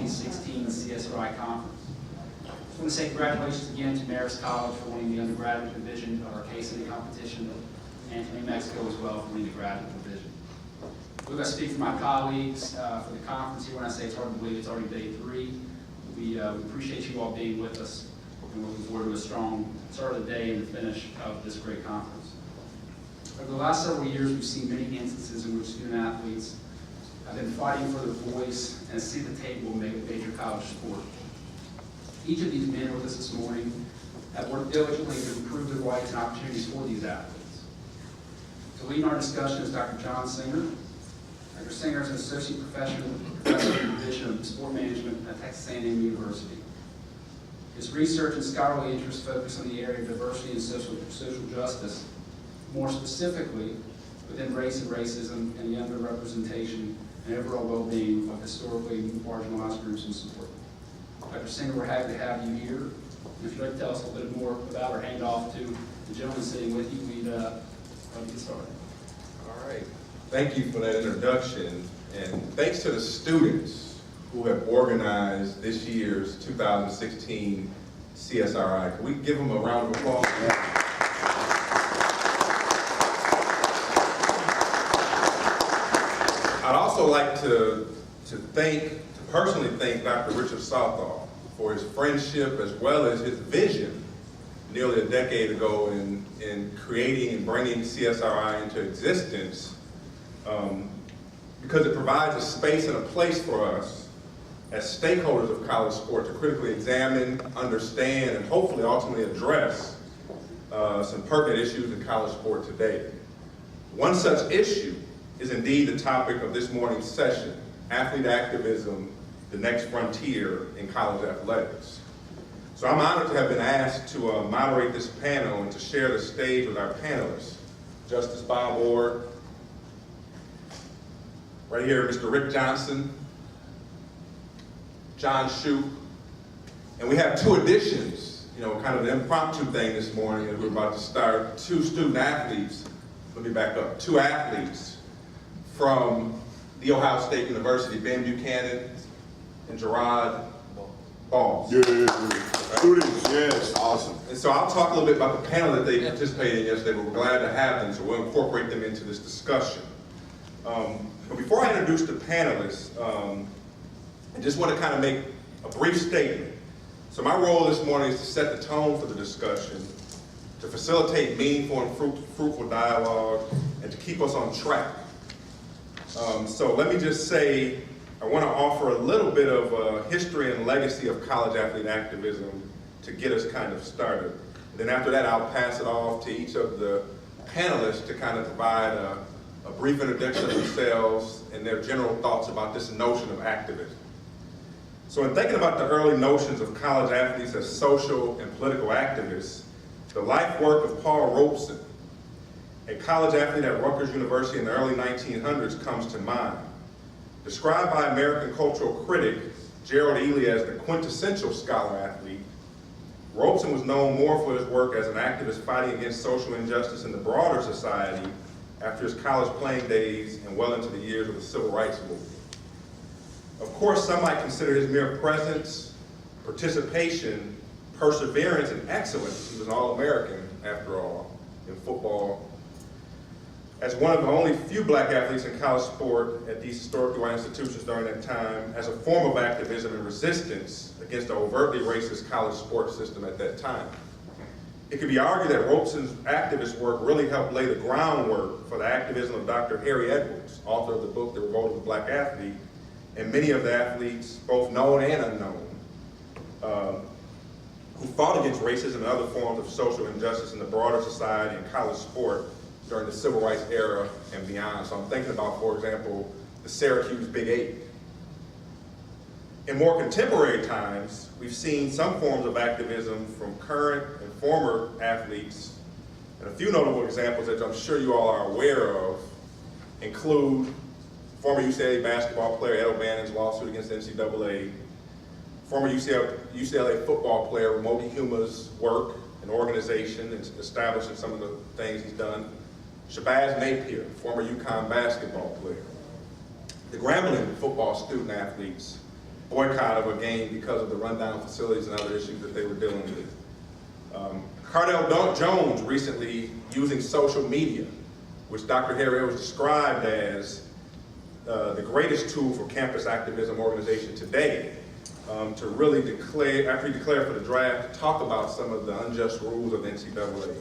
2016 CSRI Conference. I want to say congratulations again to Marist College for winning the undergraduate division of our case study competition, and to New Mexico as well for winning the graduate division. We're going to speak for my colleagues for the conference here. When I say it's hard to believe it's already day 3, we appreciate you all being with us, and we're looking forward to a strong start of the day and the finish of this great conference. Over the last several years, we've seen many instances in which student athletes have been fighting for their voice and a seat at the table in a major college sport. Each of these men with us this morning have worked diligently to improve the rights and opportunities for these athletes. To lead our discussion is Dr. John Singer. Dr. Singer is an associate professor in the Division of Sport Management at Texas A&M University. His research and scholarly interests focus on the area of diversity and social justice, more specifically within race and racism and the underrepresentation and overall well-being of historically marginalized groups and support. Dr. Singer, we're happy to have you here. And if you'd like to tell us a little bit more about or hand off to the gentleman sitting with you, we'd love to get started. All right. Thank you for that introduction, and thanks to the students who have organized this year's 2016 CSRI. Can we give them a round of applause? I'd also like to personally thank Dr. Richard Southall for his friendship as well as his vision nearly a decade ago in creating and bringing CSRI into existence, because it provides a space and a place for us as stakeholders of college sport to critically examine, understand, and hopefully ultimately address some pertinent issues in college sport today. One such issue is indeed the topic of this morning's session: athlete activism, the next frontier in college athletics. So I'm honored to have been asked to moderate this panel and to share the stage with our panelists. Justice Bob Orr, right here, Mr. Rick Johnson, John Shoup, and we have 2 additions, kind of an impromptu thing this morning as we're about to start. 2 student athletes, let me back up, 2 athletes from The Ohio State University, Ben Buchanan and Gerard Balls. Yeah, students, yes, awesome. And so I'll talk a little bit about the panel that they participated in yesterday, but we're glad to have them, so we'll incorporate them into this discussion. But before I introduce the panelists, I just want to kind of make a brief statement. So my role this morning is to set the tone for the discussion, to facilitate meaningful and fruitful dialogue, and to keep us on track. So let me just say, I want to offer a little bit of history and legacy of college athlete activism to get us kind of started. And then after that, I'll pass it off to each of the panelists to kind of provide a brief introduction of themselves and their general thoughts about this notion of activism. So in thinking about the early notions of college athletes as social and political activists, the life work of Paul Robeson, a college athlete at Rutgers University in the early 1900s, comes to mind. Described by American cultural critic Gerald Ely as the quintessential scholar athlete, Robeson was known more for his work as an activist fighting against social injustice in the broader society after his college playing days and well into the years of the Civil Rights Movement. Of course, some might consider his mere presence, participation, perseverance, and excellence — he was an All-American, after all, in football — as one of the only few black athletes in college sport at these historically white institutions during that time, as a form of activism and resistance against the overtly racist college sports system at that time. It could be argued that Robeson's activist work really helped lay the groundwork for the activism of Dr. Harry Edwards, author of the book The Revolt of the Black Athlete, and many of the athletes, both known and unknown, who fought against racism and other forms of social injustice in the broader society and college sport during the Civil Rights era and beyond. So I'm thinking about, for example, the Syracuse Big 8. In more contemporary times, we've seen some forms of activism from current and former athletes, and a few notable examples that I'm sure you all are aware of include former UCLA basketball player Ed O'Bannon's lawsuit against the NCAA, former UCLA football player Mogi Huma's work and organization and establishing some of the things he's done, Shabazz Napier, former UConn basketball player, the Grambling football student athletes, boycott of a game because of the rundown facilities and other issues that they were dealing with. Cardell Jones recently using social media, which Dr. Harry was described as the greatest tool for campus activism organization today, to really declare, after he declared for the draft, to talk about some of the unjust rules of the NCAA.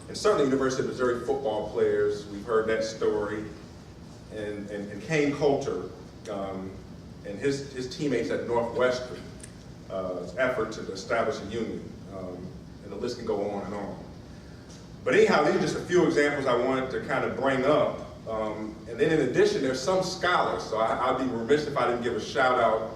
And certainly University of Missouri football players, we've heard that story, and Kane Coulter and his teammates at Northwestern, effort to establish a union, and the list can go on and on. But anyhow, these are just a few examples I wanted to kind of bring up. And then in addition, there's some scholars, so I'd be remiss if I didn't give a shout out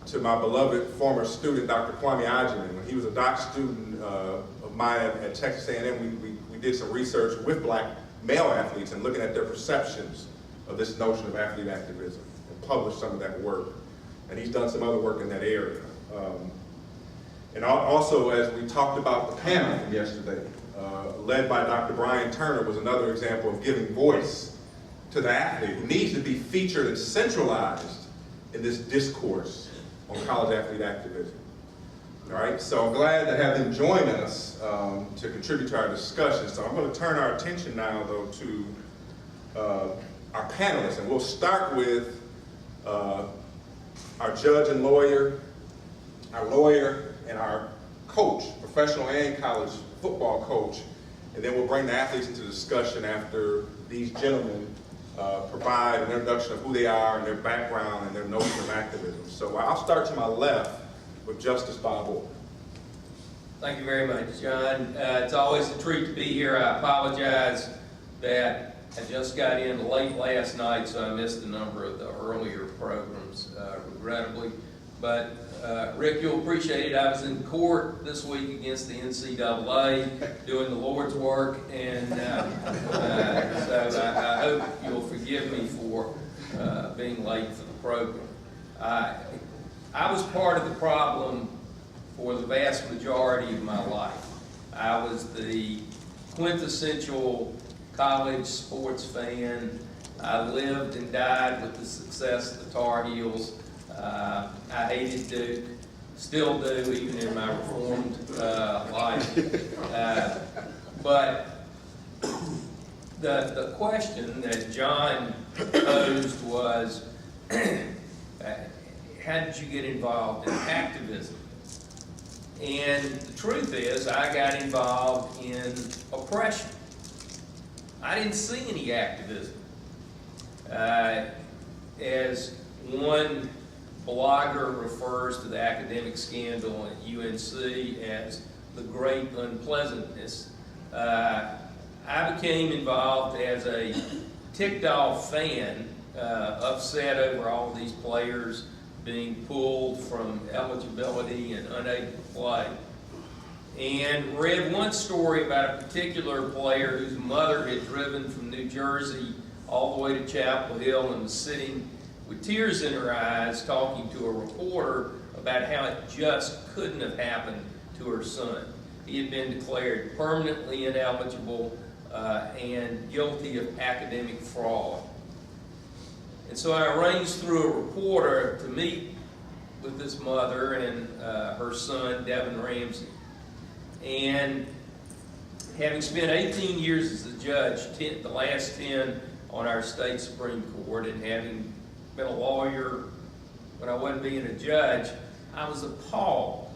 to my beloved former student, Dr. Kwame Ajiman. When he was a doc student of mine at Texas A&M, we did some research with black male athletes and looking at their perceptions of this notion of athlete activism and published some of that work. And he's done some other work in that area. And also, as we talked about the panel from yesterday, led by Dr. Brian Turner, was another example of giving voice to the athlete who needs to be featured and centralized in this discourse on college athlete activism. All right, so I'm glad to have him join us to contribute to our discussion. So I'm going to turn our attention now, though, to our panelists, and we'll start with our judge and lawyer, and our coach, professional and college football coach, and then we'll bring the athletes into discussion after these gentlemen provide an introduction of who they are and their background and their notion of activism. So I'll start to my left with Justice Bob Orr. Thank you very much, John. It's always a treat to be here. I apologize that I just got in late last night, so I missed a number of the earlier programs, regrettably. But Rick, you'll appreciate it. I was in court this week against the NCAA doing the Lord's work, and so I hope you'll forgive me for being late for the program. I was part of the problem for the vast majority of my life. I was the quintessential college sports fan. I lived and died with the success of the Tar Heels. I hated Duke, still do, even in my reformed life. But the question that John posed was, how did you get involved in activism? And the truth is, I got involved in oppression. I didn't see any activism. As one blogger refers to the academic scandal at UNC as the great unpleasantness, I became involved as a ticked-off fan, upset over all these players being pulled from eligibility and unable to play. And read one story about a particular player whose mother had driven from New Jersey all the way to Chapel Hill and was sitting with tears in her eyes talking to a reporter about how it just couldn't have happened to her son. He had been declared permanently ineligible and guilty of academic fraud. And so I arranged through a reporter to meet with this mother and her son, Devin Ramsey. And having spent 18 years as a judge, the last 10 on our state Supreme Court, and having been a lawyer when I wasn't being a judge, I was appalled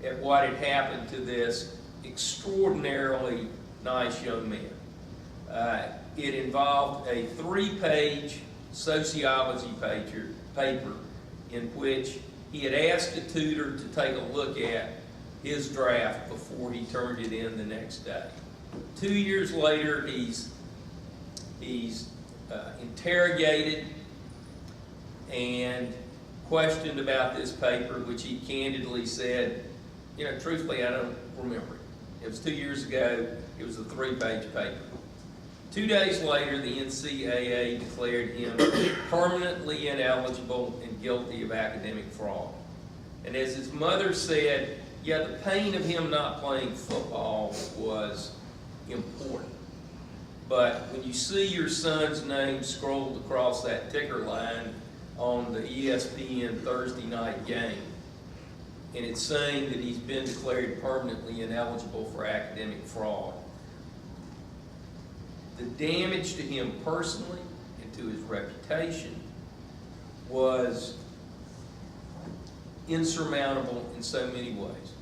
at what had happened to this extraordinarily nice young man. It involved a 3-page sociology paper in which he had asked a tutor to take a look at his draft before he turned it in the next day. 2 years later, he's interrogated and questioned about this paper, which he candidly said, you know, truthfully, I don't remember it. It was 2 years ago. It was a 3-page paper. 2 days later, the NCAA declared him permanently ineligible and guilty of academic fraud. And as his mother said, yeah, the pain of him not playing football was important. But when you see your son's name scrolled across that ticker line, on the ESPN Thursday night game. And it's saying that he's been declared permanently ineligible for academic fraud. The damage to him personally and to his reputation was insurmountable in so many ways.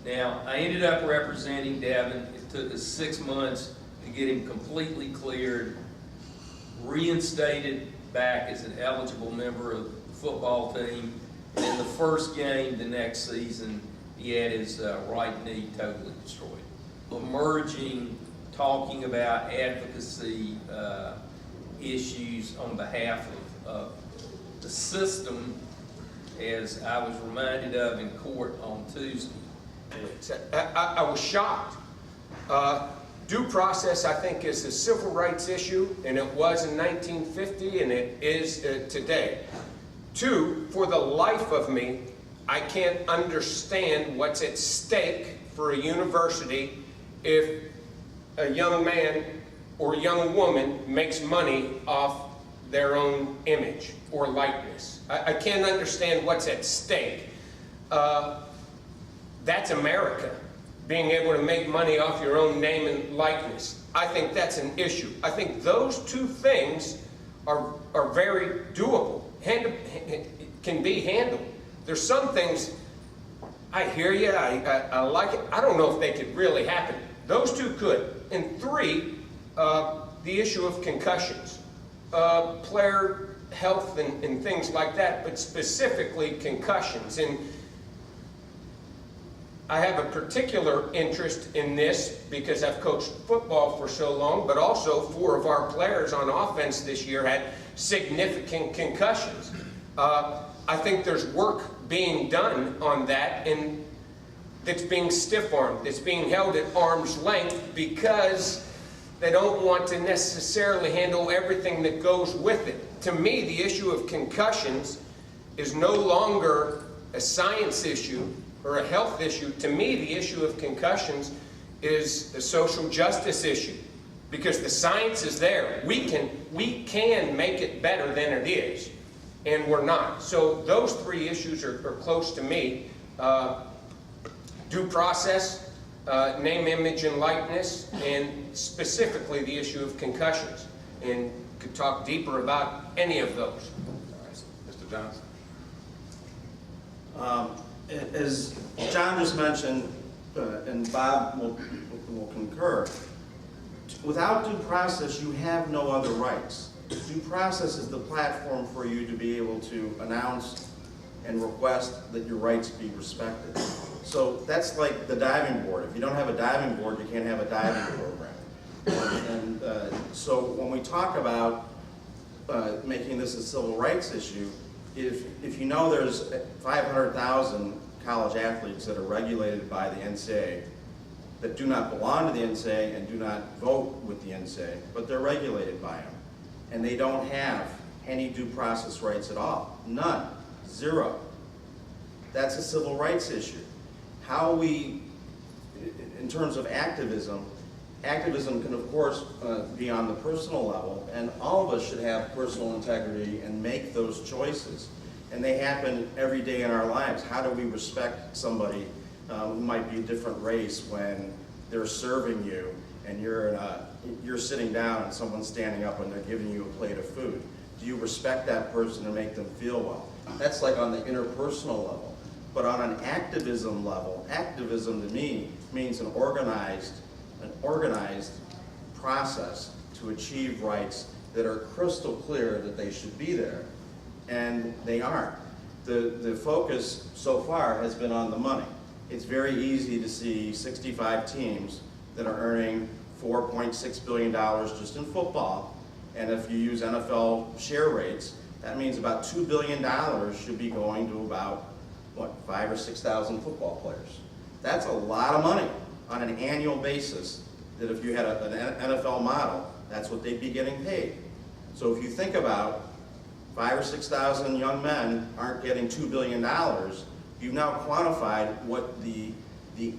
Now, I ended up representing Devin. It took us 6 months to get him completely cleared, reinstated back as an eligible member of the football team. And in the first game the next season, he had his right knee totally destroyed. Emerging, talking about advocacy issues on behalf of the system, as I was reminded of in court on Tuesday. I was shocked. Due process, I think, is a civil rights issue, and it was in 1950, and it is today. Two, for the life of me, I can't understand what's at stake for a university if a young man or young woman makes money off their own image or likeness. I can't understand what's at stake. That's America, being able to make money off your own name and likeness. I think that's an issue. I think those two things are very doable, can be handled. There's some things, I hear you, I like it. I don't know if they could really happen. Those two could. And three, the issue of concussions, player health and things like that, but specifically concussions. And I have a particular interest in this because I've coached football for so long, but also 4 of our players on offense this year had significant concussions. I think there's work being done on that, and that's being stiff-armed, that's being held at arm's length because they don't want to necessarily handle everything that goes with it. To me, the issue of concussions is no longer a science issue or a health issue. To me, the issue of concussions is a social justice issue because the science is there. We can make it better than it is, and we're not. So those 3 issues are close to me. Due process, name, image, and likeness, and specifically the issue of concussions. And could talk deeper about any of those. Mr. Johnson. As John just mentioned, and Bob will concur, without due process, you have no other rights. Due process is the platform for you to be able to announce and request that your rights be respected. So that's like the diving board. If you don't have a diving board, you can't have a diving program. And so when we talk about making this a civil rights issue, if you know there's 500,000 college athletes that are regulated by the NCAA that do not belong to the NCAA and do not vote with the NCAA, but they're regulated by them, and they don't have any due process rights at all. None. Zero. That's a civil rights issue. How we, in terms of activism can of course be on the personal level, and all of us should have personal integrity and make those choices. And they happen every day in our lives. How do we respect somebody who might be a different race when they're serving you and you're sitting down and someone's standing up and they're giving you a plate of food? Do you respect that person and make them feel well? That's like on the interpersonal level. But on an activism level, activism to me means an organized process to achieve rights that are crystal clear that they should be there, and they aren't. The focus so far has been on the money. It's very easy to see 65 teams that are earning $4.6 billion just in football, and if you use NFL share rates, that means about $2 billion should be going to about, what, 5,000 or 6,000 football players. That's a lot of money on an annual basis, that if you had an NFL model, that's what they'd be getting paid. So if you think about 5,000 or 6,000 young men aren't getting $2 billion, you've now quantified what the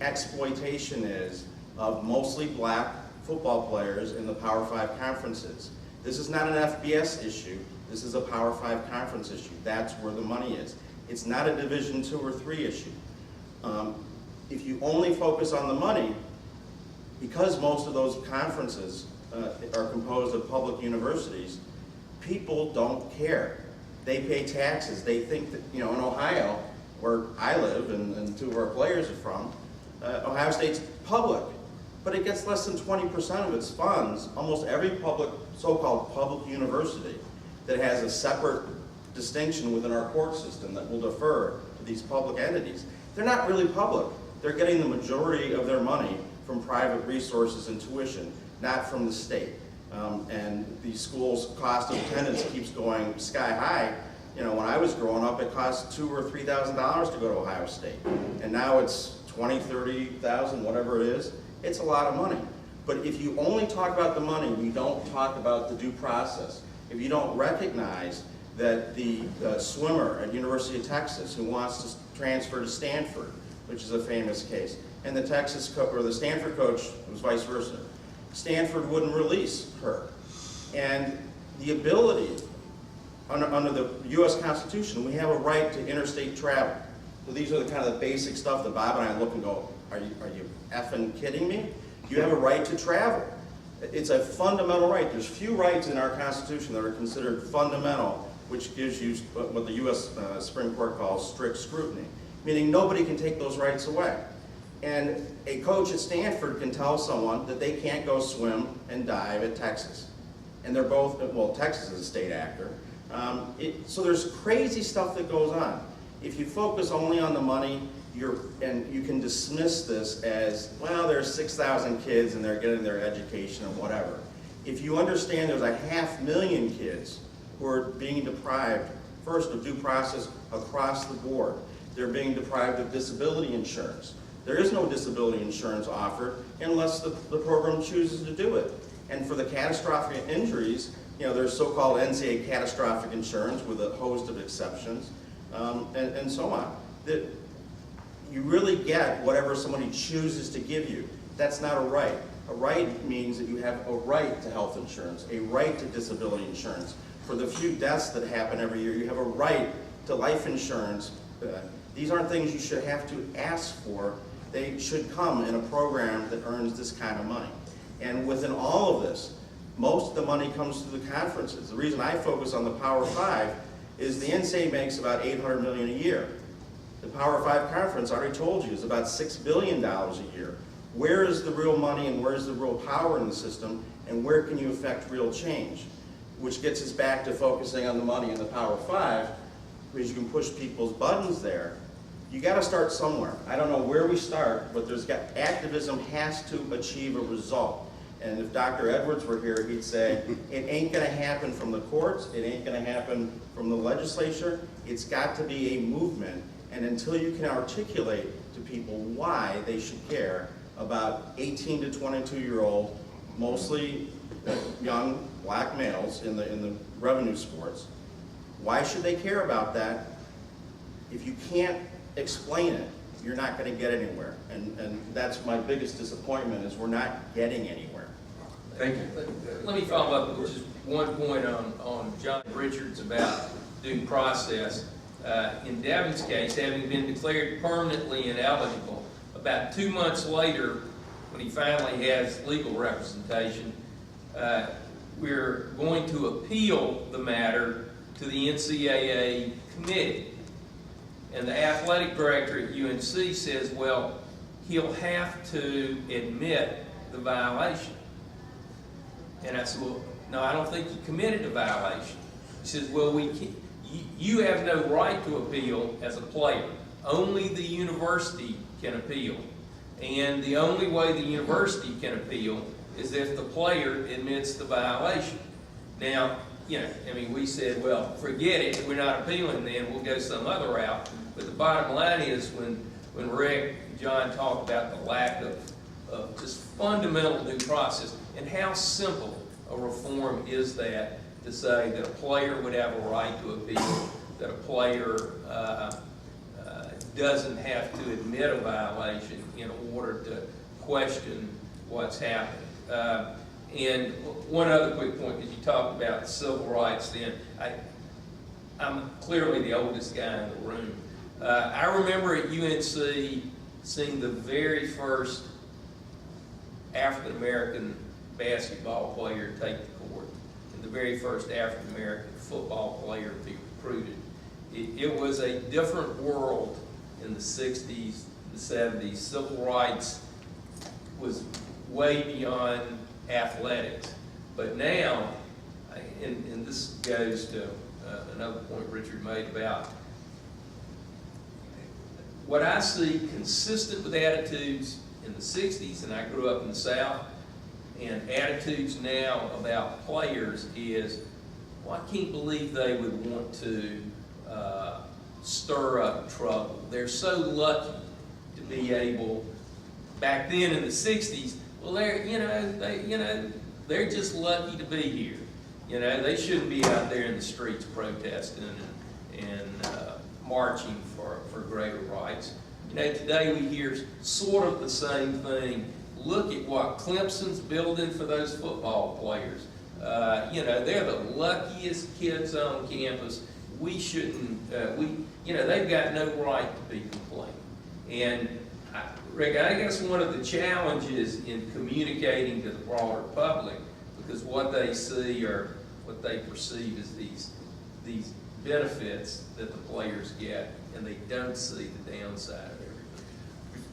exploitation is of mostly black football players in the Power 5 conferences. This is not an FBS issue. This is a Power 5 conference issue. That's where the money is. It's not a Division 2 or 3 issue. If you only focus on the money, because most of those conferences are composed of public universities, people don't care. They pay taxes. They think that, in Ohio, where I live and two of our players are from, Ohio State's public, but it gets less than 20% of its funds. Almost every public, so-called public university that has a separate distinction within our court system that will defer to these public entities, they're not really public. They're getting the majority of their money from private resources and tuition, not from the state. And the school's cost of attendance keeps going sky high. When I was growing up, it cost $2,000 or $3,000 to go to Ohio State. And now it's $20,000, $30,000, whatever it is. It's a lot of money. But if you only talk about the money, you don't talk about the due process. If you don't recognize that the swimmer at University of Texas who wants to transfer to Stanford, which is a famous case, and the the Stanford coach was vice versa. Stanford wouldn't release her. And the ability, under the U.S. Constitution, we have a right to interstate travel. So these are the kind of the basic stuff that Bob and I look and go, are you effing kidding me? You have a right to travel. It's a fundamental right. There's few rights in our Constitution that are considered fundamental, which gives you what the U.S. Supreme Court calls strict scrutiny, meaning nobody can take those rights away. And a coach at Stanford can tell someone that they can't go swim and dive at Texas. And they're both, well, Texas is a state actor. So there's crazy stuff that goes on. If you focus only on the money, and you can dismiss this as, well, there's 6,000 kids and they're getting their education and whatever. If you understand there's 500,000 kids who are being deprived, first, of due process across the board. They're being deprived of disability insurance. There is no disability insurance offered unless the program chooses to do it. And for the catastrophic injuries, there's so-called NCAA catastrophic insurance with a host of exceptions, and so on. You really get whatever somebody chooses to give you. That's not a right. A right means that you have a right to health insurance, a right to disability insurance. For the few deaths that happen every year, you have a right to life insurance. These aren't things you should have to ask for. They should come in a program that earns this kind of money. And within all of this, most of the money comes through the conferences. The reason I focus on the Power 5 is the NCAA makes about $800 million a year. The Power 5 conference, I already told you, is about $6 billion a year. Where is the real money and where's the real power in the system, and where can you affect real change? Which gets us back to focusing on the money in the Power 5, because you can push people's buttons there. You got to start somewhere. I don't know where we start, but activism has to achieve a result. And if Dr. Edwards were here, he'd say, it ain't going to happen from the courts, it ain't going to happen from the legislature, it's got to be a movement. And until you can articulate to people why they should care about 18 to 22-year-old, mostly young black males in the revenue sports, why should they care about that? If you can't explain it, you're not going to get anywhere. And that's my biggest disappointment, is we're not getting anywhere. Thank you. Let me follow up with just one point on John Richards about due process. In Devin's case, having been declared permanently ineligible, about 2 months later, when he finally has legal representation, we're going to appeal the matter to the NCAA committee. And the athletic director at UNC says, well, he'll have to admit the violation. And I said, well, no, I don't think he committed a violation. He says, well, you have no right to appeal as a player. Only the university can appeal. And the only way the university can appeal is if the player admits the violation. Now, we said, well, forget it, we're not appealing then, we'll go some other route. But the bottom line is, when Rick and John talk about the lack of just fundamental due process, and how simple a reform is that, to say that a player would have a right to appeal, that a player doesn't have to admit a violation in order to question what's happening. And one other quick point, because you talked about civil rights then, I'm clearly the oldest guy in the room. I remember at UNC seeing the very first African-American basketball player take the court, and the very first African-American football player to be recruited. It was a different world in the 60s, the 70s. Civil rights was way beyond athletics. But now, and this goes to another point Richard made about what I see consistent with attitudes in the 60s, and I grew up in the South, and attitudes now about players is, well, I can't believe they would want to stir up trouble. They're so lucky to be able, back then in the 60s, well, they're just lucky to be here. You know, they shouldn't be out there in the streets protesting and marching for greater rights. You know, today we hear sort of the same thing. Look at what Clemson's building for those football players. You know, they're the luckiest kids on campus. We shouldn't, they've got no right to be complaining. And Rick, I guess one of the challenges in communicating to the broader public, because what they see or what they perceive as these benefits that the players get, and they don't see the downside of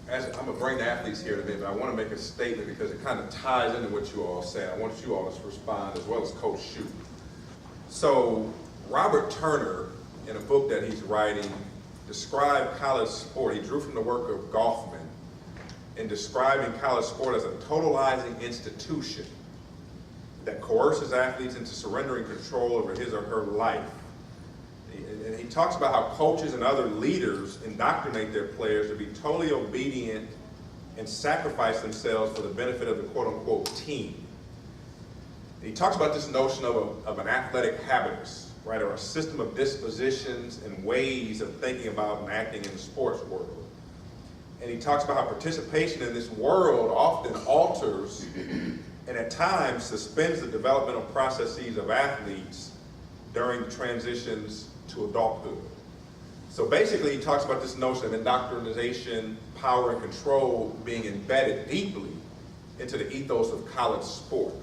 everything. I'm going to bring the athletes here today, but I want to make a statement because it kind of ties into what you all said. I want you all to respond as well as Coach Shute. So Robert Turner, in a book that he's writing, described college sport. He drew from the work of Goffman in describing college sport as a totalizing institution that coerces athletes into surrendering control over his or her life. And he talks about how coaches and other leaders indoctrinate their players to be totally obedient and sacrifice themselves for the benefit of the quote-unquote team. And he talks about this notion of an athletic habitus, right, or a system of dispositions and ways of thinking about and acting in the sports world. And he talks about how participation in this world often alters and at times suspends the developmental processes of athletes during the transitions to adulthood. So basically he talks about this notion of indoctrination, power, and control being embedded deeply into the ethos of college sport.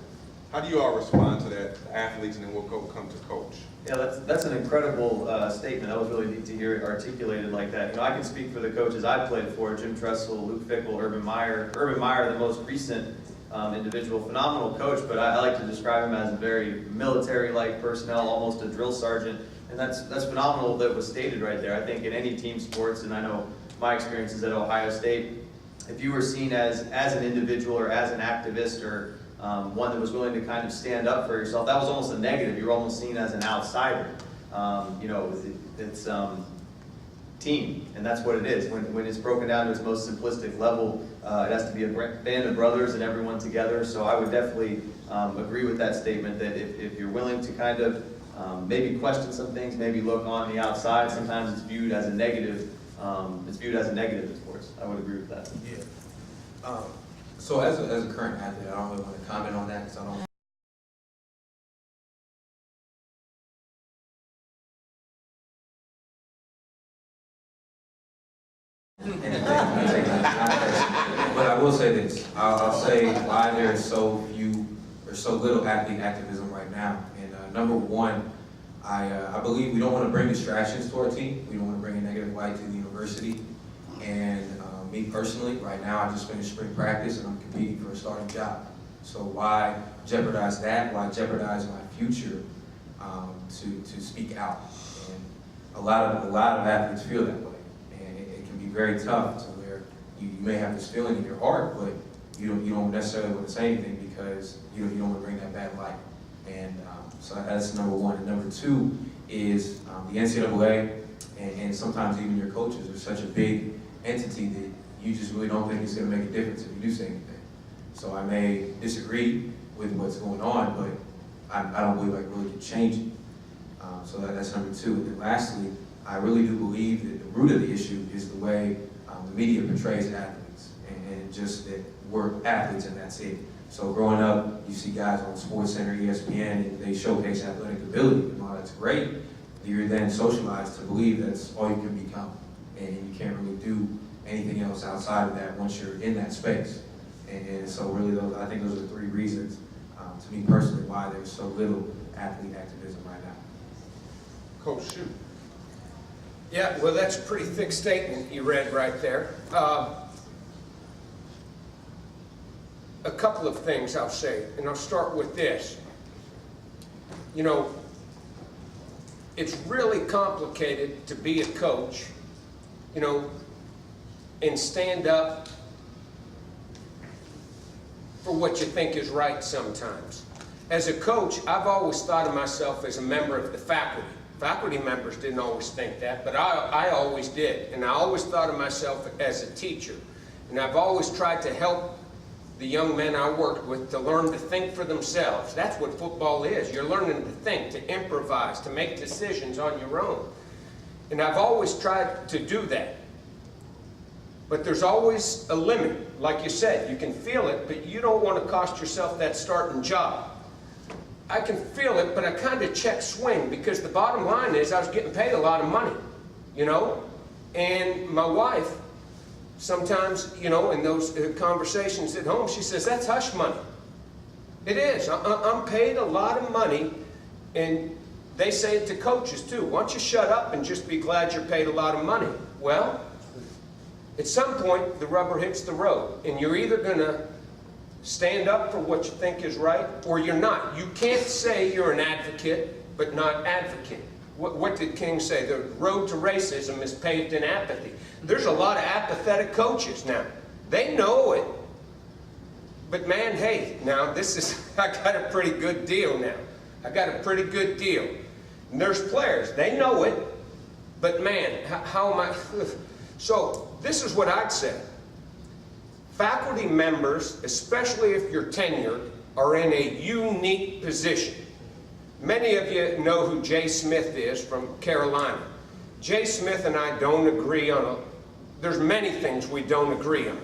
How do you all respond to that, athletes, and then we'll come to Coach? Yeah, that's an incredible statement. That was really neat to hear it articulated like that. You know, I can speak for the coaches I played for, Jim Tressel, Luke Fickell, Urban Meyer. Urban Meyer, the most recent individual, phenomenal coach, but I like to describe him as a very military-like personnel, almost a drill sergeant. And that's phenomenal that was stated right there. I think in any team sports, and I know my experiences at Ohio State, if you were seen as an individual or as an activist or one that was willing to kind of stand up for yourself, that was almost a negative. You were almost seen as an outsider. You know, it's team, and that's what it is. When it's broken down to its most simplistic level, it has to be a band of brothers and everyone together. So I would definitely agree with that statement that if you're willing to kind of maybe question some things, maybe look on the outside, sometimes it's viewed as a negative. It's viewed as a negative in sports. I would agree with that. Yeah. So as a current athlete, I don't really want to comment on that because I don't. But I will say this. I'll say why there's so few or so little athlete activism right now. And number one, I believe we don't want to bring distractions to our team. We don't want to bring a negative light to the university. And me personally, right now, I just finished spring practice and I'm competing for a starting job. So why jeopardize that? Why jeopardize my future to speak out? And a lot of athletes feel that way, and it can be very tough to where you may have this feeling in your heart, but you don't necessarily want to say anything because you don't want to bring that bad light. And so that's number one. And number two is the NCAA and sometimes even your coaches are such a big entity that you just really don't think it's going to make a difference if you do say anything. So I may disagree with what's going on, but I don't believe I can really change it. So that's number two. And then lastly, I really do believe that the root of the issue is the way the media portrays athletes, and just that we're athletes and that's it. So growing up, you see guys on SportsCenter, ESPN, and they showcase athletic ability, and all that's great. You're then socialized to believe that's all you can become, and you can't really do anything else outside of that once you're in that space. And so really, I think those are 3 reasons, to me personally, why there's so little athlete activism right now. Coach Shu. Yeah, well, that's a pretty thick statement you read right there. A couple of things I'll say, and I'll start with this. You know, it's really complicated to be a coach, you know, and stand up for what you think is right sometimes. As a coach, I've always thought of myself as a member of the faculty. Faculty members didn't always think that, but I always did. And I always thought of myself as a teacher. And I've always tried to help the young men I worked with to learn to think for themselves. That's what football is. You're learning to think, to improvise, to make decisions on your own. And I've always tried to do that. But there's always a limit. Like you said, you can feel it, but you don't want to cost yourself that starting job. I can feel it, but I kind of check swing, because the bottom line is I was getting paid a lot of money, you know? And my wife, sometimes, you know, in those conversations at home, she says, that's hush money. It is. I'm paid a lot of money, and they say it to coaches too. Why don't you shut up and just be glad you're paid a lot of money? Well, at some point, the rubber hits the road, and you're either going to stand up for what you think is right, or you're not. You can't say you're an advocate, but not advocate. What did King say? The road to racism is paved in apathy. There's a lot of apathetic coaches now. They know it. But man, hey, now this is, I got a pretty good deal now. I got a pretty good deal. And there's players, they know it, but man, how am I? So this is what I'd say. Faculty members, especially if you're tenured, are in a unique position. Many of you know who Jay Smith is from Carolina. Jay Smith and I don't agree on there's many things we don't agree on.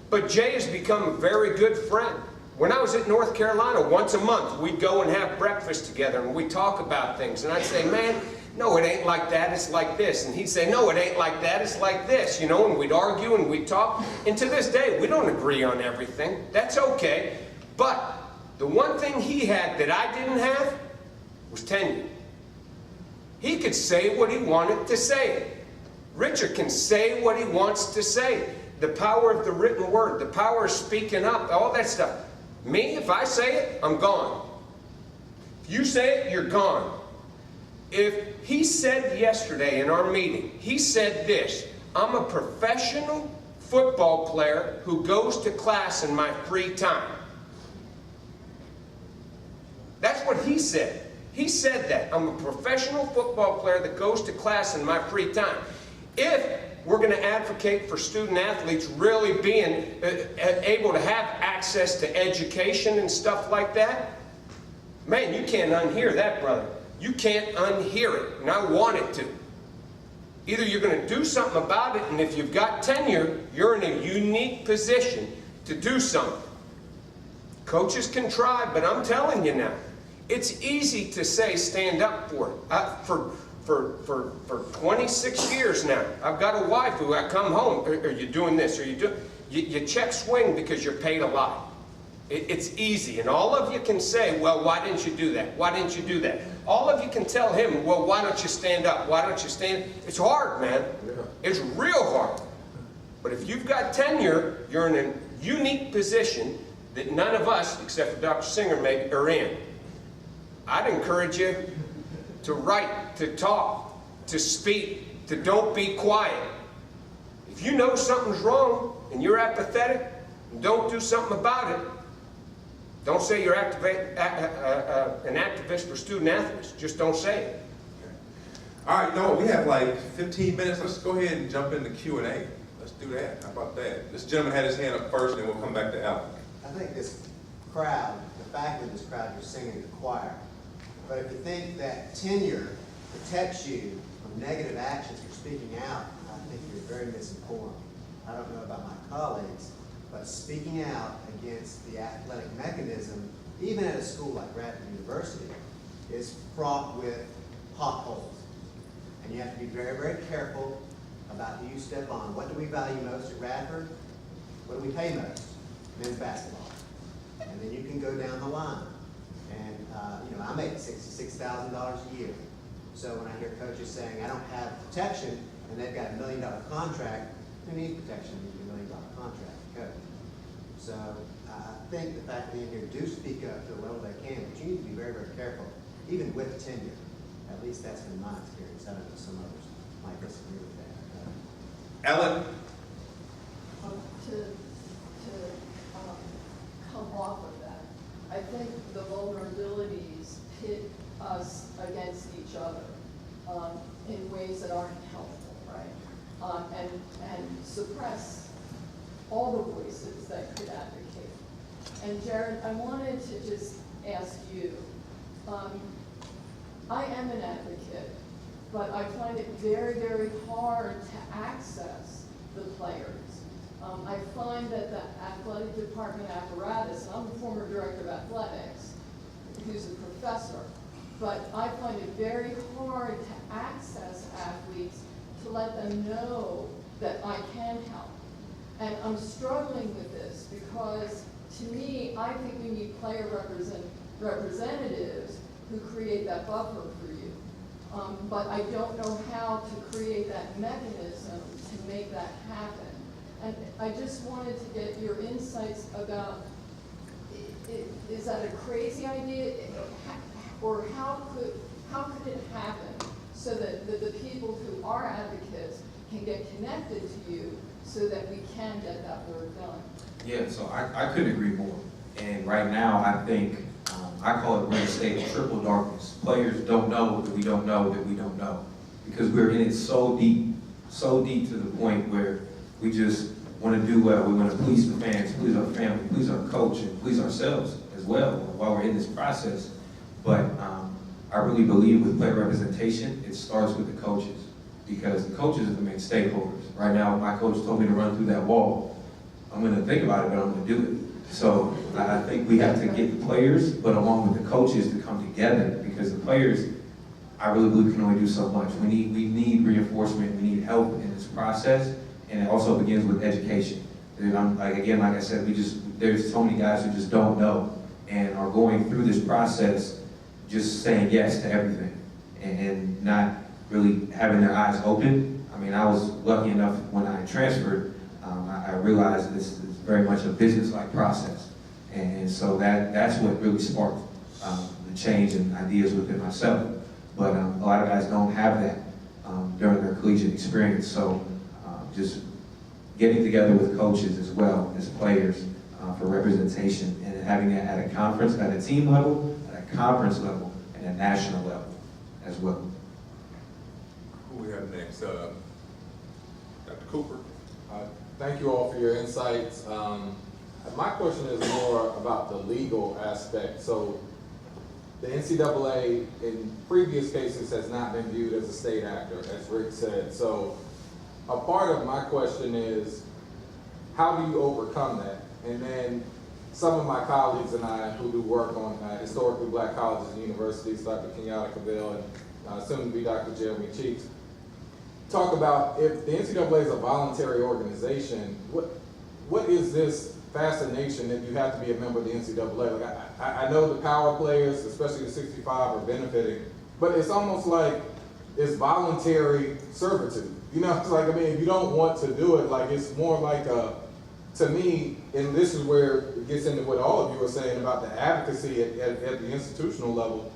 But Jay has become a very good friend. When I was at North Carolina, once a month, we'd go and have breakfast together and we'd talk about things. And I'd say, man, no, it ain't like that, it's like this. And he'd say, no, it ain't like that, it's like this. You know, and we'd argue and we'd talk. And to this day, we don't agree on everything. That's okay. But the one thing he had that I didn't have was tenure. He could say what he wanted to say. Richard can say what he wants to say. The power of the written word, the power of speaking up, all that stuff. Me, if I say it, I'm gone. If you say it, you're gone. If he said yesterday in our meeting, he said this, I'm a professional football player who goes to class in my free time. That's what he said. He said that. I'm a professional football player that goes to class in my free time. If we're going to advocate for student athletes really being able to have access to education and stuff like that, man, you can't unhear that, brother. You can't unhear it, and I want it to. Either you're going to do something about it, and if you've got tenure, you're in a unique position to do something. Coaches can try, but I'm telling you now, it's easy to say stand up for it. For 26 years now, I've got a wife who I come home, are you doing this? Are you doing? You check swing because you're paid a lot. It's easy, and all of you can say, well, why didn't you do that? Why didn't you do that? All of you can tell him, well, why don't you stand up? Why don't you stand? It's hard, man. It's real hard. But if you've got tenure, you're in a unique position that none of us, except for Dr. Singer, maybe, are in. I'd encourage you to write, to talk, to speak, to don't be quiet. If you know something's wrong and you're apathetic and don't do something about it, don't say you're an activist for student athletes. Just don't say it. All right, no, we have like 15 minutes. Let's go ahead and jump into Q&A. Let's do that. How about that? This gentleman had his hand up first, and then we'll come back to Alec. I think this crowd, the fact that this crowd, you're singing the choir. But if you think that tenure protects you from negative actions for speaking out, I think you're very misinformed. I don't know about my colleagues, but speaking out against the athletic mechanism, even at a school like Radford University, is fraught with potholes. And you have to be very, very careful about who you step on. What do we value most at Radford? What do we pay most? Men's basketball. And then you can go down the line. And, you know, I make $66,000 a year. So when I hear coaches saying, I don't have protection, and they've got $1 million contract, who needs protection when you get a $1 million contract to coach? So I think the faculty in here do speak up to the level they can, but you need to be very, very careful, even with tenure. At least that's been my experience. I don't know, some others might disagree with that. Ellen? To come off of that, I think the vulnerabilities pit us against each other in ways that aren't helpful, right? And suppress all the voices that could advocate. And Jared, I wanted to just ask you, I am an advocate, but I find it very, very hard to access the players. I find that the athletic department apparatus, and I'm the former director of athletics, who's a professor, but I find it very hard to access athletes to let them know that I can help. And I'm struggling with this because, to me, I think we need player representatives who create that buffer for you. But I don't know how to create that mechanism to make that happen. And I just wanted to get your insights about, is that a crazy idea? Or how could it happen so that the people who are advocates can get connected to you so that we can get that work done? Yeah, so I couldn't agree more. And right now, I think, I call it we're in a state of triple darkness. Players don't know that we don't know that we don't know. Because we're in it so deep to the point where we just want to do well. We want to please the fans, please our family, please our coach, and please ourselves as well while we're in this process. But I really believe with player representation, it starts with the coaches. Because the coaches are the main stakeholders. Right now, my coach told me to run through that wall. I'm going to think about it, but I'm going to do it. So I think we have to get the players, but along with the coaches to come together, because the players, I really believe, can only do so much. We need reinforcement, we need help in this process, and it also begins with education. And like I said, there's so many guys who just don't know and are going through this process just saying yes to everything and not really having their eyes open. I mean, I was lucky enough when I transferred, I realized this is very much a business-like process. And so that's what really sparked the change and ideas within myself. But a lot of guys don't have that during their collegiate experience. So just getting together with coaches as well as players for representation and having that at a conference, at a team level, at a conference level, and a national level as well. Who we have next? Dr. Cooper. Thank you all for your insights. My question is more about the legal aspect. So the NCAA in previous cases has not been viewed as a state actor, as Rick said. So a part of my question is, how do you overcome that? And then some of my colleagues and I who do work on historically black colleges and universities, Dr. Kenyatta Cavill and soon to be Dr. Jeremy Cheeks, talk about if the NCAA is a voluntary organization, what is this fascination that you have to be a member of the NCAA? Like I know the power players, especially the 65, are benefiting, but it's almost like it's voluntary servitude. You know, it's like, I mean, if you don't want to do it, like it's more like to me, and this is where it gets into what all of you are saying about the advocacy at the institutional level.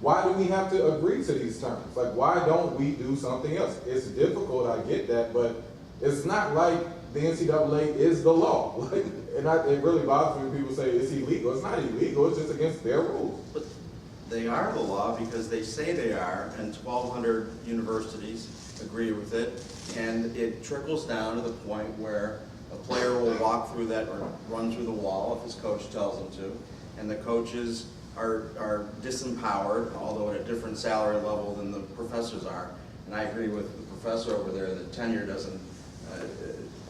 Why do we have to agree to these terms? Like, why don't we do something else? It's difficult, I get that, but it's not like the NCAA is the law. Like, and it really bothers me when people say it's illegal. It's not illegal, it's just against their rules. But they are the law because they say they are, and 1,200 universities agree with it, and it trickles down to the point where a player will walk through that or run through the wall if his coach tells him to, and the coaches are disempowered, although at a different salary level than the professors are. And I agree with the professor over there that tenure doesn't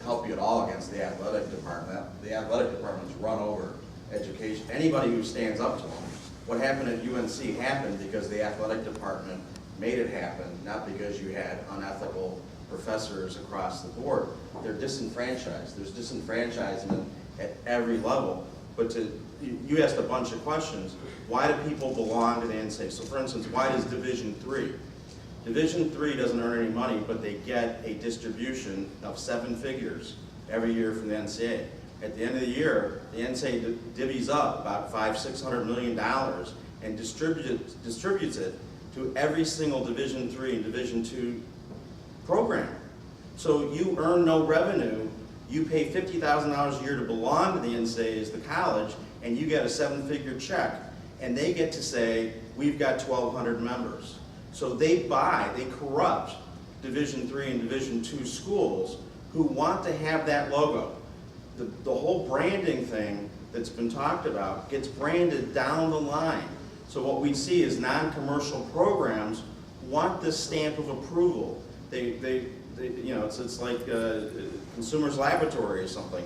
help you at all against the athletic department. The athletic department's run over education, anybody who stands up to them. What happened at UNC happened because the athletic department made it happen, not because you had unethical professors across the board. They're disenfranchised. There's disenfranchisement at every level. But you asked a bunch of questions. Why do people belong to the NCAA? So for instance, why does Division III? Division III doesn't earn any money, but they get a distribution of 7 figures every year from the NCAA. At the end of the year, the NCAA divvies up about $500–600 million and distributes it to every single Division III and Division II program. So you earn no revenue. You pay $50,000 a year to belong to the NCAA as the college, and you get a 7-figure check. And they get to say, we've got 1,200 members. So they corrupt Division III and Division II schools who want to have that logo. The whole branding thing that's been talked about gets branded down the line. So what we see is non-commercial programs want this stamp of approval. It's like Consumers Laboratory or something.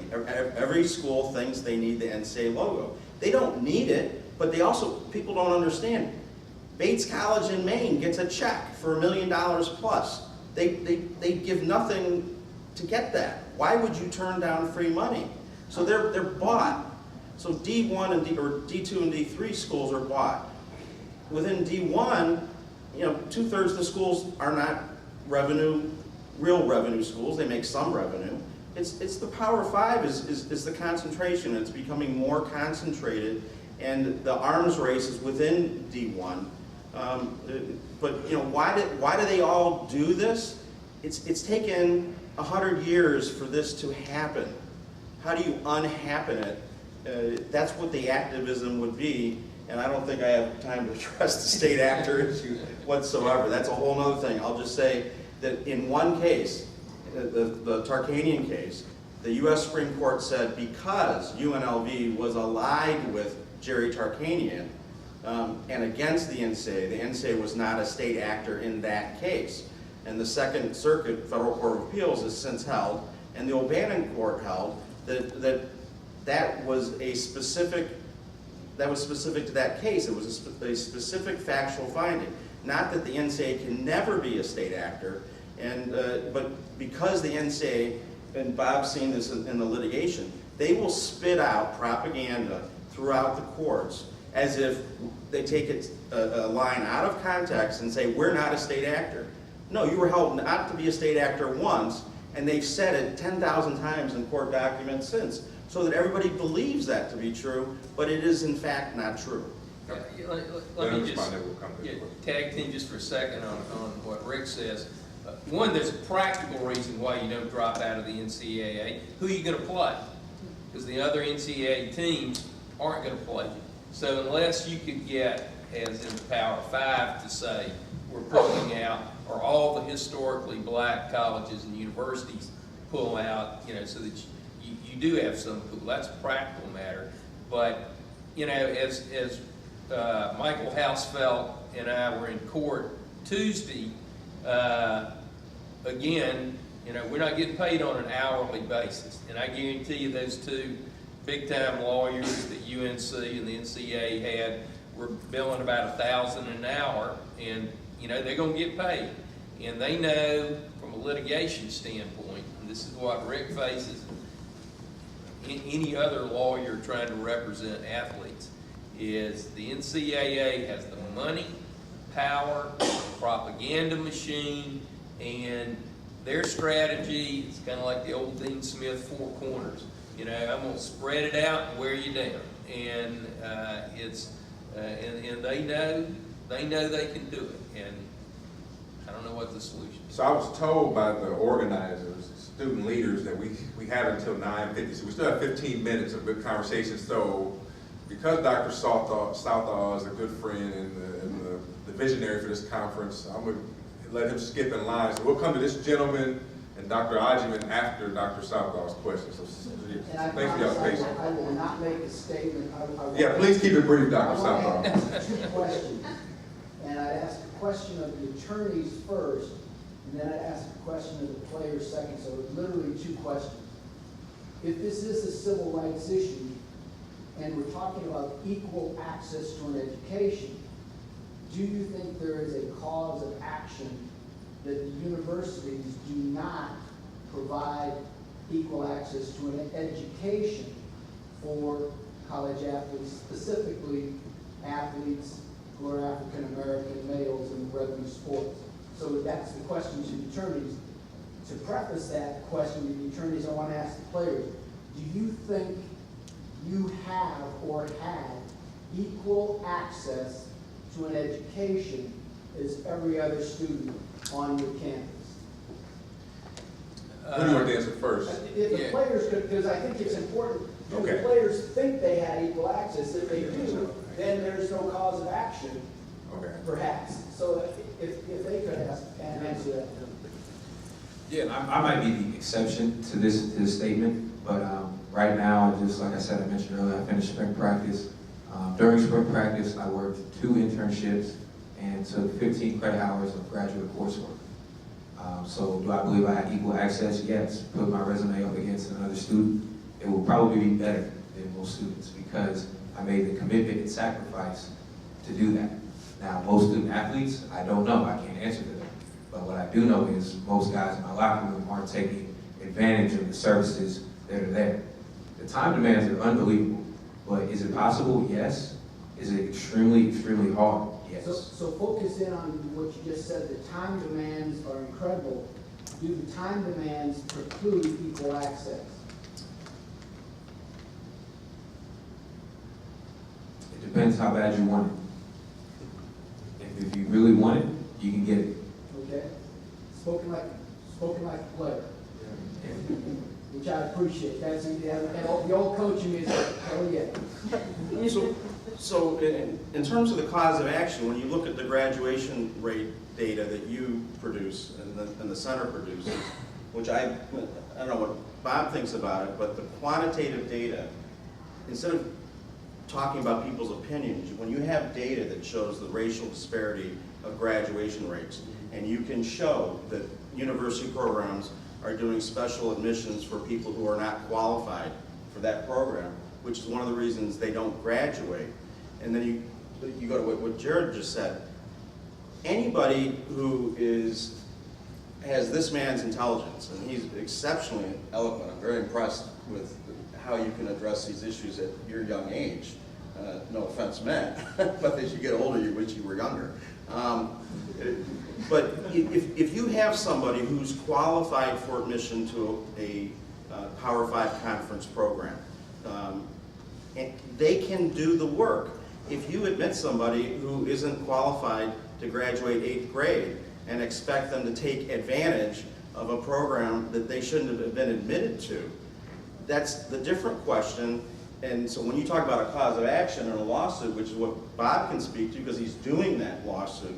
Every school thinks they need the NCAA logo. They don't need it, but people don't understand. Bates College in Maine gets a check for $1 million plus. They give nothing to get that. Why would you turn down free money? So they're bought. So D1 and D2 and D3 schools are bought. Within D1, 2/3 of the schools are not real revenue schools. They make some revenue. It's the Power 5 is the concentration. It's becoming more concentrated, and the arms race is within D1. But why do they all do this? It's taken 100 years for this to happen. How do you unhappen it? That's what the activism would be, and I don't think I have time to address the state actor issue whatsoever. That's a whole other thing. I'll just say that in one case, the Tarkanian case, the U.S. Supreme Court said because UNLV was allied with Jerry Tarkanian and against the NCAA was not a state actor in that case. And the Second Circuit Federal Court of Appeals has since held, and the O'Bannon Court held, that was specific to that case. It was a specific factual finding. Not that the NCAA can never be a state actor, but because the NCAA, and Bob's seen this in the litigation, they will spit out propaganda throughout the courts as if they take a line out of context and say, we're not a state actor. No, you were held not to be a state actor once, and they've said it 10,000 times in court documents since, so that everybody believes that to be true, but it is in fact not true. Let me just tag team just for a second on what Rick says. One, there's a practical reason why you don't drop out of the NCAA. Who are you going to play? Because the other NCAA teams aren't going to play you. So unless you could get, as in the Power 5, to say we're pulling out, or all the historically black colleges and universities pull out, so that you do have some pool. That's a practical matter. But, as Michael Hausfeld and I were in court Tuesday, again, we're not getting paid on an hourly basis. And I guarantee you those two big-time lawyers that UNC and the NCAA had were billing about $1,000 an hour, and, they're going to get paid. And they know from a litigation standpoint, and this is what Rick faces, any other lawyer trying to represent athletes, is the NCAA has the money, power, propaganda machine, and their strategy is kind of like the old Dean Smith four corners. I'm going to spread it out and wear you down. And and they know they can do it. And I don't know what the solution is. So I was told by the organizers, student leaders, that we have until 9:50, so we still have 15 minutes of good conversation. So because Dr. Southall is a good friend and the visionary for this conference, I'm going to let him skip in line. So we'll come to this gentleman and Dr. Ajiman after Dr. Southall's question. So thanks for y'all's patience. I will not make a statement. Yeah, please keep it brief, Dr. Southall. I want to ask 2 questions. And I'd ask a question of the attorneys first, and then I'd ask a question of the players second, so literally two questions. If this is a civil rights issue, and we're talking about equal access to an education, do you think there is a cause of action that the universities do not provide equal access to an education for college athletes, specifically athletes who are African American males in revenue sports? So that's the question to the attorneys. To preface that question to the attorneys, I want to ask the players, do you think you have or had equal access to an education as every other student on your campus? Who do you want to answer first? If the players could, because I think it's important, do Okay. the players think they had equal access? If they do, then there's no cause of action, Okay. perhaps. So if they could ask and answer that. Yeah, and I might be the exception to this statement, but right now, just like I said, I mentioned earlier, I finished spring practice. During spring practice, I worked 2 internships and took 15 credit hours of graduate coursework. So do I believe I had equal access? Yes. Put my resume up against another student, it will probably be better than most students because I made the commitment and sacrifice to do that. Now, most student athletes, I don't know, I can't answer to them. But what I do know is most guys in my locker room aren't taking advantage of the services that are there. The time demands are unbelievable, but is it possible? Yes. Is it extremely, extremely hard? Yes. So focus in on what you just said, the time demands are incredible. Do the time demands preclude equal access? It depends how bad you want it. If you really want it, you can get it. Okay? Spoken like a player. Which I appreciate. That's, and the old coaching is, hell yeah. So in terms of the cause of action, when you look at the graduation rate data that you produce and the center produces, which I don't know what Bob thinks about it, but the quantitative data, instead of talking about people's opinions, when you have data that shows the racial disparity of graduation rates, and you can show that university programs are doing special admissions for people who are not qualified for that program, which is one of the reasons they don't graduate. And then you go to what Jared just said. Anybody who has this man's intelligence, and he's exceptionally eloquent, I'm very impressed with how you can address these issues at your young age. No offense meant, but as you get older, you wish you were younger. But if you have somebody who's qualified for admission to a Power 5 conference program, and they can do the work. If you admit somebody who isn't qualified to graduate 8th grade and expect them to take advantage of a program that they shouldn't have been admitted to, that's the different question. And so when you talk about a cause of action in a lawsuit, which is what Bob can speak to because he's doing that lawsuit,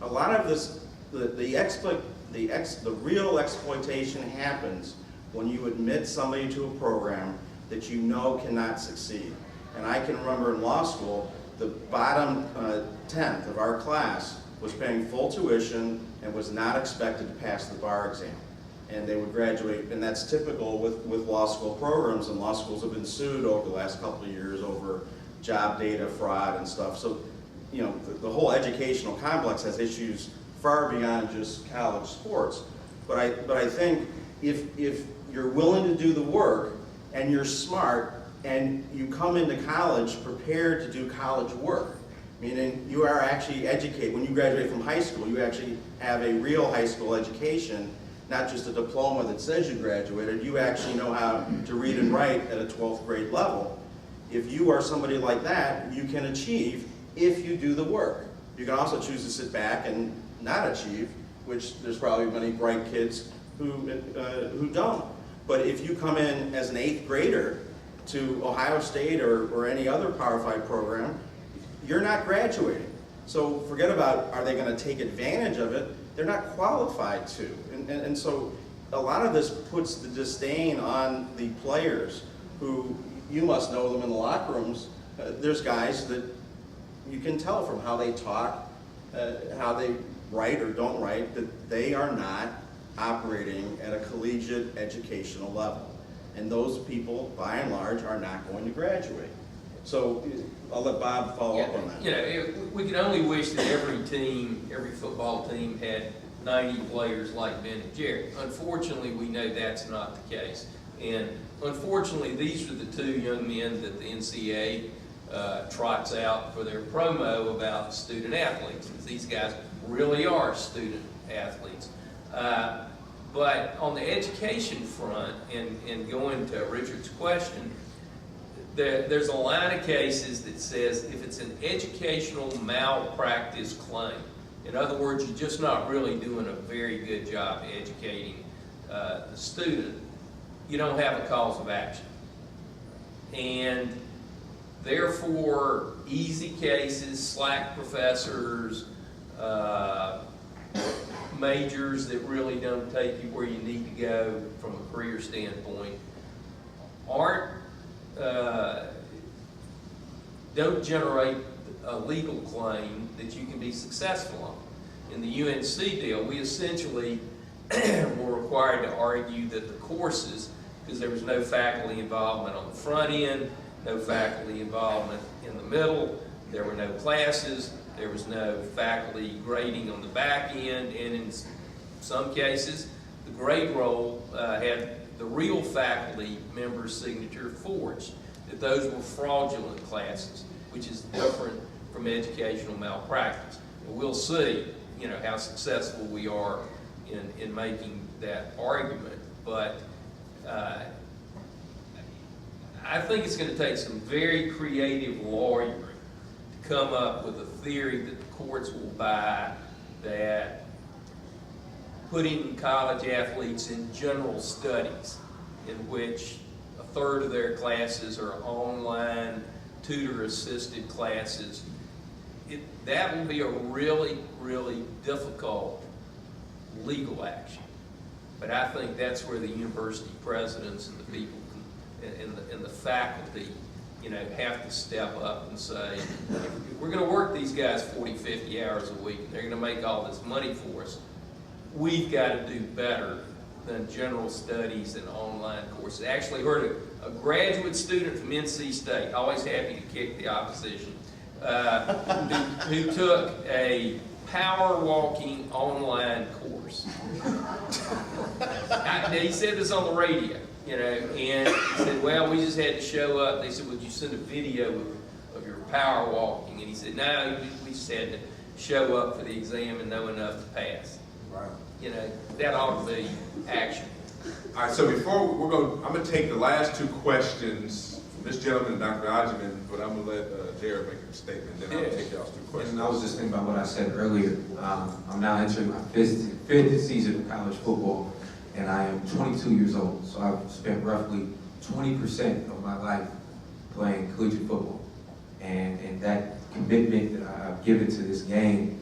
a lot of this, the real exploitation happens when you admit somebody to a program that you know cannot succeed. And I can remember in law school, the bottom 10th of our class was paying full tuition and was not expected to pass the bar exam. And they would graduate, and that's typical with law school programs, and law schools have been sued over the last couple of years over job data fraud and stuff. So, you know, the whole educational complex has issues far beyond just college sports. But I think if you're willing to do the work and you're smart and you come into college prepared to do college work, meaning you are actually educated. When you graduate from high school, you actually have a real high school education, not just a diploma that says you graduated. You actually know how to read and write at a 12th grade level. If you are somebody like that, you can achieve if you do the work. You can also choose to sit back and not achieve, which there's probably many bright kids who don't. But if you come in as an 8th grader to Ohio State or any other Power 5 program, you're not graduating. So forget about, are they going to take advantage of it? They're not qualified to. And so a lot of this puts the disdain on the players who, you must know them in the locker rooms. There's guys that you can tell from how they talk, how they write or don't write, that they are not operating at a collegiate educational level. And those people, by and large, are not going to graduate. So I'll let Bob follow up on that. You know, we can only wish that every team, every football team had 90 players like Ben and Jerry. Unfortunately, we know that's not the case. And unfortunately, these are the two young men that the NCAA trots out for their promo about student athletes. These guys really are student athletes. But on the education front, and going to Richard's question, there's a line of cases that says if it's an educational malpractice claim, in other words, you're just not really doing a very good job educating the student, you don't have a cause of action. And therefore, easy cases, slack professors, majors that really don't take you where you need to go from a career standpoint, don't generate a legal claim that you can be successful on. In the UNC deal, we essentially were required to argue that the courses, because there was no faculty involvement on the front end, no faculty involvement in the middle, there were no classes, there was no faculty grading on the back end, and in some cases, the grade roll had the real faculty member's signature forged, that those were fraudulent classes, which is different from educational malpractice. And we'll see, you know, how successful we are in making that argument, but I think it's going to take some very creative lawyering to come up with a theory that the courts will buy that putting college athletes in general studies, in which a third of their classes are online, tutor-assisted classes, that will be a really, really difficult legal action. But I think that's where the university presidents and the people and the faculty, you know, have to step up and say, if we're going to work these guys 40, 50 hours a week, and they're going to make all this money for us, we've got to do better than general studies and online courses. I actually heard a graduate student from NC State, always happy to kick the opposition, who took a power walking online course. He said this on the radio, you know, and he said, well, we just had to show up. They said, would you send a video of your power walking? And he said, no, we just had to show up for the exam and know enough to pass. Right. You know, that ought to be action. All right, so before I'm going to take the last two questions from this gentleman and Dr. Ojiman, but I'm going to let Jared make a statement, then I'll take y'all's two questions. And I was just thinking about what I said earlier. I'm now entering my fifth season of college football, and I am 22 years old. So I've spent roughly 20% of my life playing collegiate football. And that commitment that I've given to this game,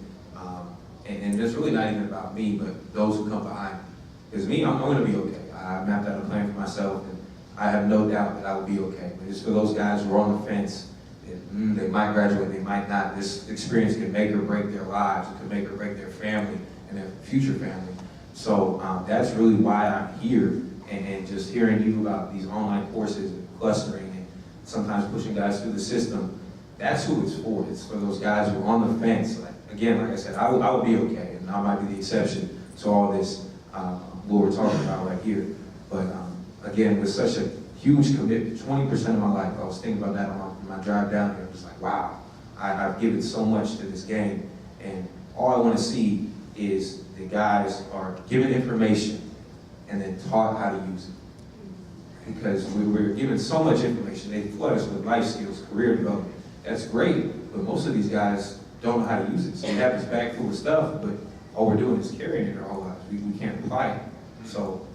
and it's really not even about me, but those who come behind me. Because me, I'm going to be okay. I mapped out a plan for myself, and I have no doubt that I will be okay. But it's for those guys who are on the fence. They might graduate, they might not. This experience can make or break their lives. It can make or break their family and their future family. So that's really why I'm here, and just hearing you about these online courses and clustering and sometimes pushing guys through the system, that's who it's for. It's for those guys who are on the fence. Like I said, I will be okay, and I might be the exception to all this what we're talking about right here. But again, with such a huge commitment, 20% of my life, I was thinking about that on my drive down here. I was like, wow, I've given so much to this game, and all I want to see is the guys are given information and then taught how to use it. Because we're given so much information, they flood us with life skills, career development. That's great, but most of these guys don't know how to use it. So we have this bag full of stuff, but all we're doing is carrying it our whole lives. We can't apply it. So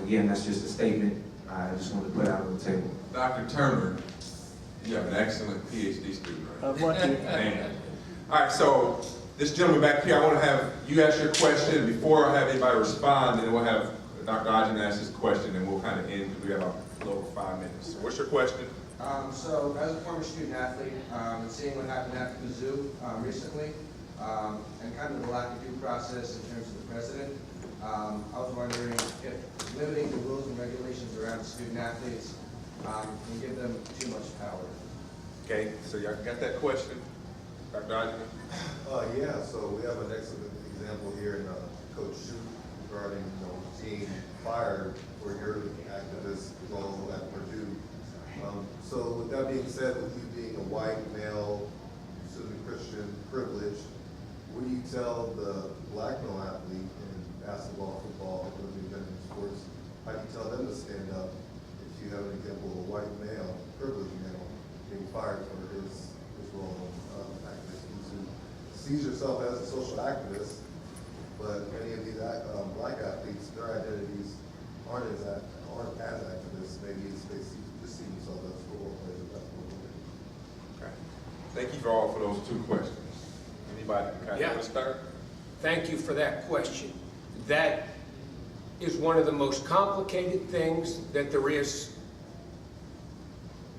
again, that's just a statement I just wanted to put out on the table. Dr. Turner, you have an excellent PhD student, right? What you? Man. All right, so this gentleman back here, I want to have you ask your question. Before I have anybody respond, then we'll have Dr. Ojiman ask his question, and we'll kind of end because we have a little over 5 minutes. So what's your question? So as a former student athlete, and seeing what happened at the zoo recently, and kind of the lack of due process in terms of the president. I was wondering if limiting the rules and regulations around student athletes can give them too much power. Okay, so y'all got that question? Dr. Hodgman? Yeah, so we have an excellent example here in Coach Shute regarding, being fired for your activist role at Purdue. So with that being said, with you being a white male, assuming Christian privilege, what do you tell the black male athlete in basketball, football, rugby, and sports? How do you tell them to stand up if you have an example of a white male, privileged male, being fired for his role of activist? You sees yourself as a social activist, but many of these black athletes, their identities aren't as activists. Maybe they just see themselves as football players or basketball players. Okay. Thank you all for those two questions. Anybody kind of want to start? Thank you for that question. That is one of the most complicated things that there is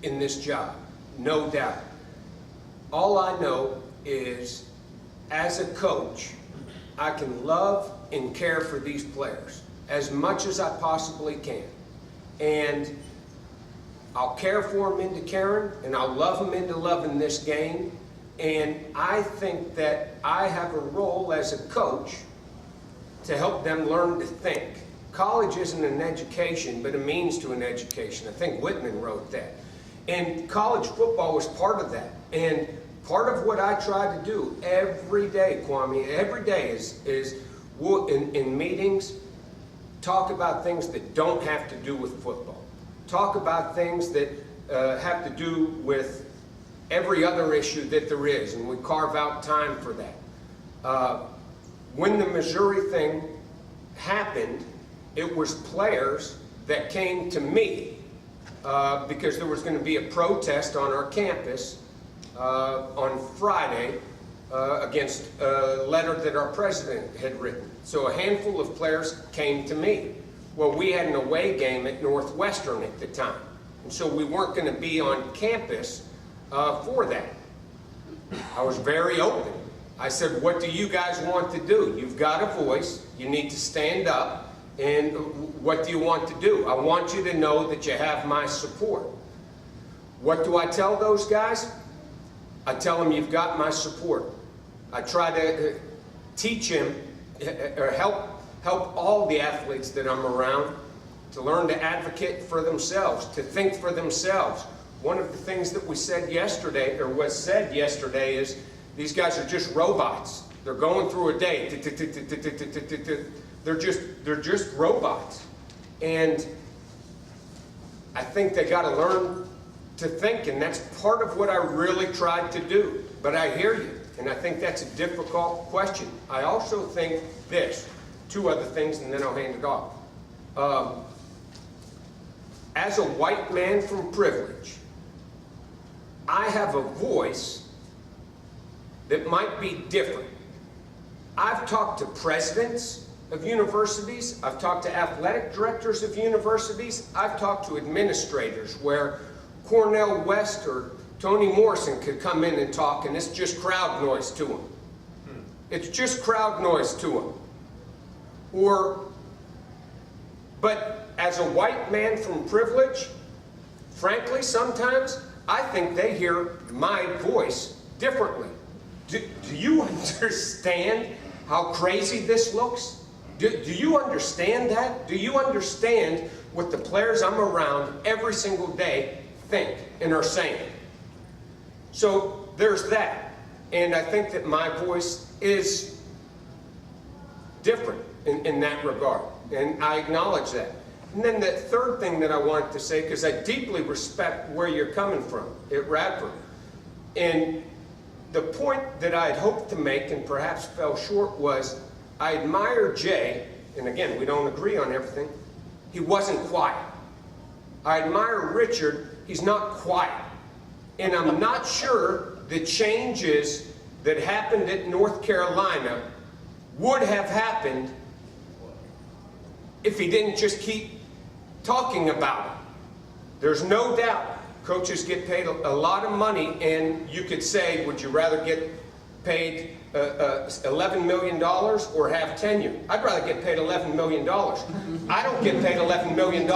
in this job, no doubt. All I know is, as a coach, I can love and care for these players as much as I possibly can. And I'll care for them into caring, and I'll love them into loving this game. And I think that I have a role as a coach to help them learn to think. College isn't an education, but a means to an education. I think Whitman wrote that. And college football was part of that. And part of what I try to do every day, Kwame, every day is in meetings, talk about things that don't have to do with football. Talk about things that have to do with every other issue that there is, and we carve out time for that. When the Missouri thing happened, it was players that came to me because there was going to be a protest on our campus on Friday against a letter that our president had written. So a handful of players came to me. Well, we had an away game at Northwestern at the time, and so we weren't going to be on campus for that. I was very open. I said, what do you guys want to do? You've got a voice, you need to stand up, and what do you want to do? I want you to know that you have my support. What do I tell those guys? I tell them, you've got my support. I try to teach him, or help all the athletes that I'm around to learn to advocate for themselves, to think for themselves. One of the things that we said yesterday, or was said yesterday, is these guys are just robots. They're going through a day. They're just robots. And I think they got to learn to think, and that's part of what I really tried to do. But I hear you, and I think that's a difficult question. I also think this, two other things, and then I'll hand it off. As a white man from privilege, I have a voice that might be different. I've talked to presidents of universities, I've talked to athletic directors of universities, I've talked to administrators where Cornell West or Toni Morrison could come in and talk, and it's just crowd noise to them. It's just crowd noise to them. But as a white man from privilege, frankly, sometimes I think they hear my voice differently. Do you understand how crazy this looks? Do you understand that? Do you understand what the players I'm around every single day think and are saying? So there's that. And I think that my voice is different in that regard. And I acknowledge that. And then the third thing that I wanted to say, because I deeply respect where you're coming from at Radford. And the point that I had hoped to make and perhaps fell short was, I admire Jay, and again, we don't agree on everything, he wasn't quiet. I admire Richard, he's not quiet. And I'm not sure the changes that happened at North Carolina would have happened if he didn't just keep talking about it. There's no doubt coaches get paid a lot of money, and you could say, would you rather get paid $11 million or have tenure. I'd rather get paid $11 million. I don't get paid $11 million.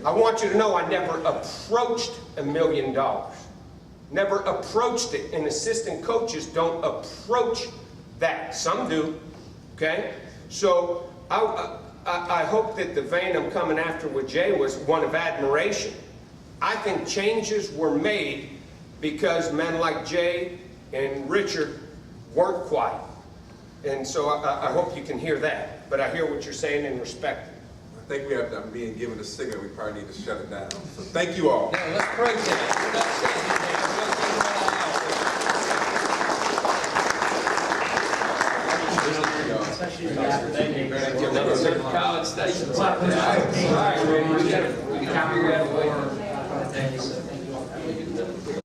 I want you to know I never approached $1 million. Never approached it, and assistant coaches don't approach that. Some do, okay? So I hope that the vein I'm coming after with Jay was one of admiration. I think changes were made because men like Jay and Richard weren't quiet. And so I hope you can hear that. But I hear what you're saying and respect it. I think we have, I'm being given a signal, we probably need to shut it down. So thank you all. Now, let's break that. College Station. All right, Randy, we can figure out a way.